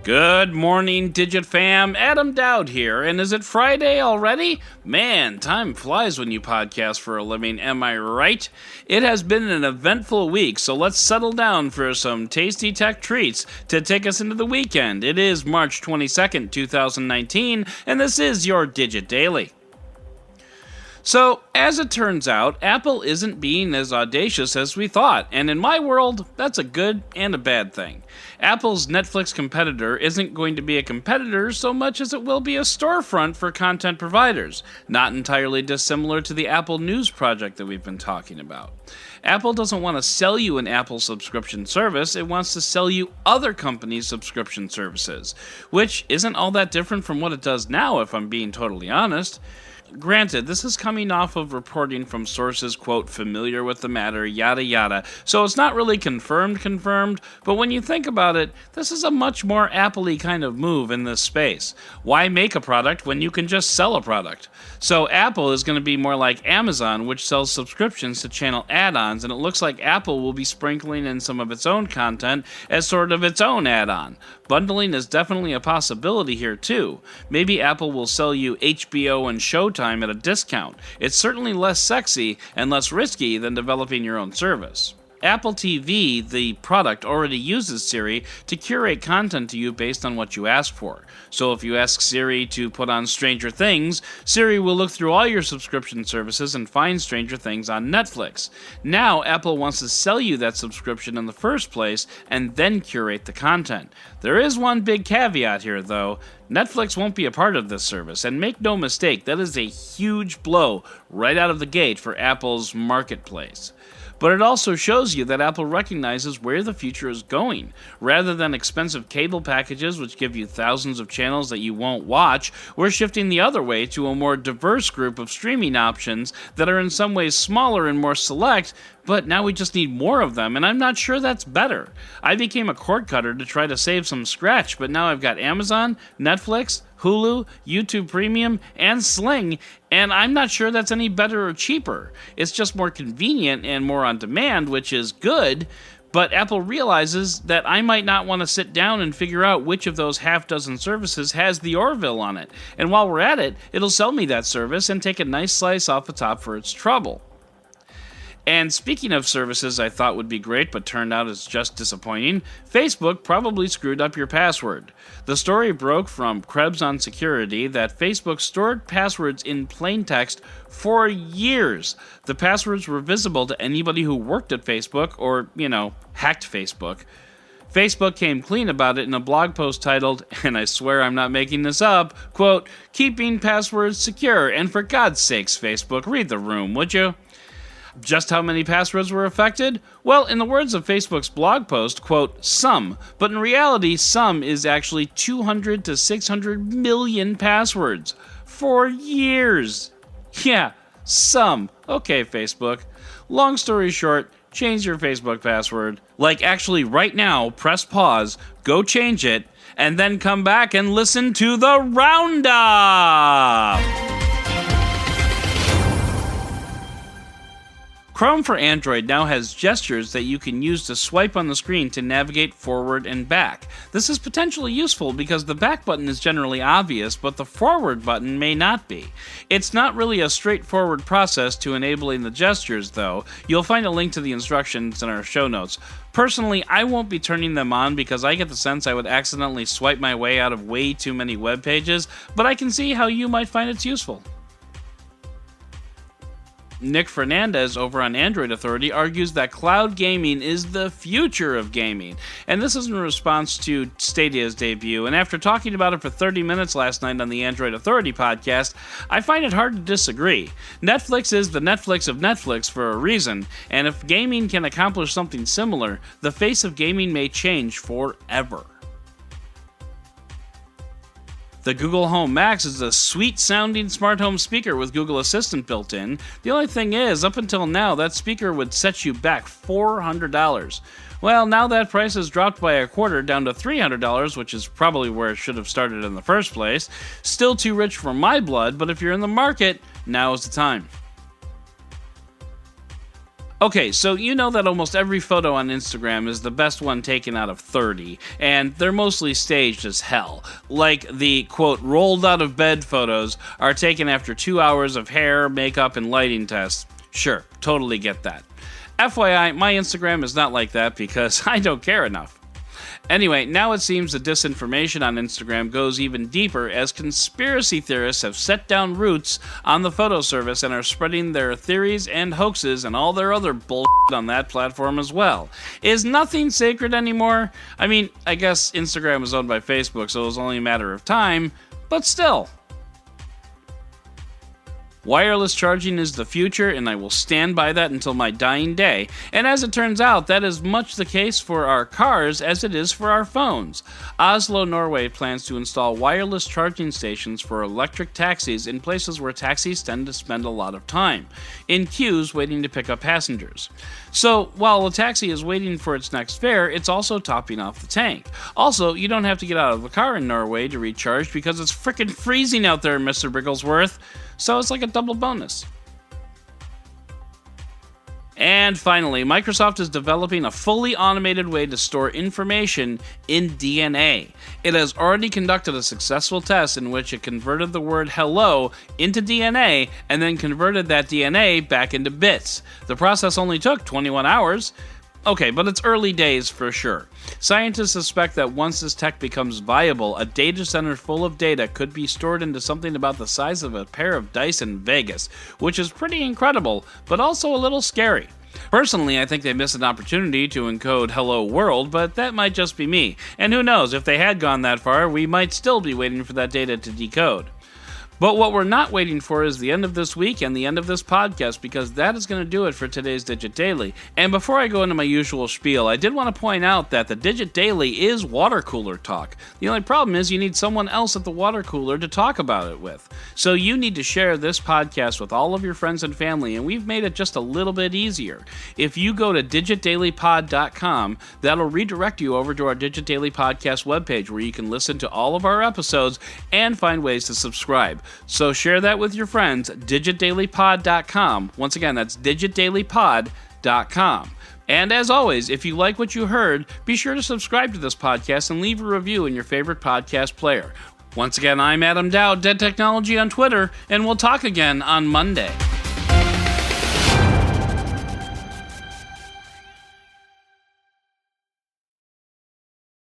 Good morning, Digit fam. Adam Dowd here, and is it Friday already? Man, time flies when you podcast for a living, am I right? It has been an eventful week, so let's settle down for some tasty tech treats to take us into the weekend. It is March 22nd, 2019, and this is your Digit Daily. So, as it turns out, Apple isn't being as audacious as we thought, and in my world, that's a good and a bad thing. Apple's Netflix competitor isn't going to be a competitor so much as it will be a storefront for content providers, not entirely dissimilar to the Apple News project that we've been talking about. Apple doesn't want to sell you an Apple subscription service, it wants to sell you other companies' subscription services, which isn't all that different from what it does now, if I'm being totally honest. Granted, this is coming off of reporting from sources, quote, familiar with the matter, yada yada, so it's not really confirmed, but when you think about it, this is a much more Apple-y kind of move in this space. Why make a product when you can just sell a product? So Apple is going to be more like Amazon, which sells subscriptions to channel add-ons, and it looks like Apple will be sprinkling in some of its own content as sort of its own add-on. Bundling is definitely a possibility here too. Maybe Apple will sell you HBO and Showtime at a discount. It's certainly less sexy and less risky than developing your own service. Apple TV, the product, already uses Siri to curate content to you based on what you ask for. So if you ask Siri to put on Stranger Things, Siri will look through all your subscription services and find Stranger Things on Netflix. Now Apple wants to sell you that subscription in the first place and then curate the content. There is one big caveat here though. Netflix won't be a part of this service, and make no mistake, that is a huge blow right out of the gate for Apple's marketplace. But it also shows you that Apple recognizes where the future is going. Rather than expensive cable packages which give you thousands of channels that you won't watch, we're shifting the other way to a more diverse group of streaming options that are in some ways smaller and more select, but now we just need more of them, and I'm not sure that's better. I became a cord cutter to try to save some scratch, but now I've got Amazon, Netflix, Hulu, YouTube Premium, and Sling, and I'm not sure that's any better or cheaper. It's just more convenient and more on demand, which is good, but Apple realizes that I might not want to sit down and figure out which of those half-dozen services has the Orville on it, and while we're at it, it'll sell me that service and take a nice slice off the top for its trouble. And speaking of services I thought would be great but turned out as just disappointing, Facebook probably screwed up your password. The story broke from Krebs on Security that Facebook stored passwords in plain text for years. The passwords were visible to anybody who worked at Facebook or, hacked Facebook. Facebook came clean about it in a blog post titled, and I swear I'm not making this up, quote, "Keeping passwords secure, and for God's sakes, Facebook, read the room, would you?" Just how many passwords were affected? Well, in the words of Facebook's blog post, quote, "some," but in reality, some is actually 200 to 600 million passwords. For years. Yeah, some. Okay, Facebook. Long story short, change your Facebook password. Like, actually, right now, press pause, go change it, and then come back and listen to the Roundup! Chrome for Android now has gestures that you can use to swipe on the screen to navigate forward and back. This is potentially useful because the back button is generally obvious, but the forward button may not be. It's not really a straightforward process to enabling the gestures, though. You'll find a link to the instructions in our show notes. Personally, I won't be turning them on because I get the sense I would accidentally swipe my way out of way too many web pages, but I can see how you might find it's useful. Nick Fernandez over on Android Authority argues that cloud gaming is the future of gaming, and this is in response to Stadia's debut, and after talking about it for 30 minutes last night on the Android Authority podcast, I find it hard to disagree. Netflix is the Netflix of Netflix for a reason, and if gaming can accomplish something similar, the face of gaming may change forever. The Google Home Max is a sweet-sounding smart home speaker with Google Assistant built in. The only thing is, up until now, that speaker would set you back $400. Well, now that price has dropped by a quarter down to $300, which is probably where it should have started in the first place. Still too rich for my blood, but if you're in the market, now is the time. Okay, so you know that almost every photo on Instagram is the best one taken out of 30, and they're mostly staged as hell. Like the, quote, rolled out of bed photos are taken after 2 hours of hair, makeup, and lighting tests. Sure, totally get that. FYI, my Instagram is not like that because I don't care enough. Anyway, now it seems the disinformation on Instagram goes even deeper as conspiracy theorists have set down roots on the photo service and are spreading their theories and hoaxes and all their other bullshit on that platform as well. Is nothing sacred anymore? I mean, I guess Instagram was owned by Facebook, so it was only a matter of time, but still. Wireless charging is the future, and I will stand by that until my dying day. And as it turns out, that is much the case for our cars as it is for our phones. Oslo, Norway plans to install wireless charging stations for electric taxis in places where taxis tend to spend a lot of time, in queues waiting to pick up passengers. So, while a taxi is waiting for its next fare, it's also topping off the tank. Also, you don't have to get out of the car in Norway to recharge because it's frickin' freezing out there, Mr. Bigglesworth. So it's like a double bonus. And finally, Microsoft is developing a fully automated way to store information in DNA. It has already conducted a successful test in which it converted the word hello into DNA and then converted that DNA back into bits. The process only took 21 hours. Okay, but it's early days for sure. Scientists suspect that once this tech becomes viable, a data center full of data could be stored into something about the size of a pair of dice in Vegas, which is pretty incredible, but also a little scary. Personally, I think they missed an opportunity to encode Hello World, but that might just be me. And who knows, if they had gone that far, we might still be waiting for that data to decode. But what we're not waiting for is the end of this week and the end of this podcast, because that is going to do it for today's Digit Daily. And before I go into my usual spiel, I did want to point out that the Digit Daily is water cooler talk. The only problem is you need someone else at the water cooler to talk about it with. So you need to share this podcast with all of your friends and family, and we've made it just a little bit easier. If you go to digitdailypod.com, that'll redirect you over to our Digit Daily Podcast webpage, where you can listen to all of our episodes and find ways to subscribe. So share that with your friends, digitdailypod.com. Once again, that's digitdailypod.com. And as always, if you like what you heard, be sure to subscribe to this podcast and leave a review in your favorite podcast player. Once again, I'm Adam Dowd, Dead Technology on Twitter, and we'll talk again on Monday.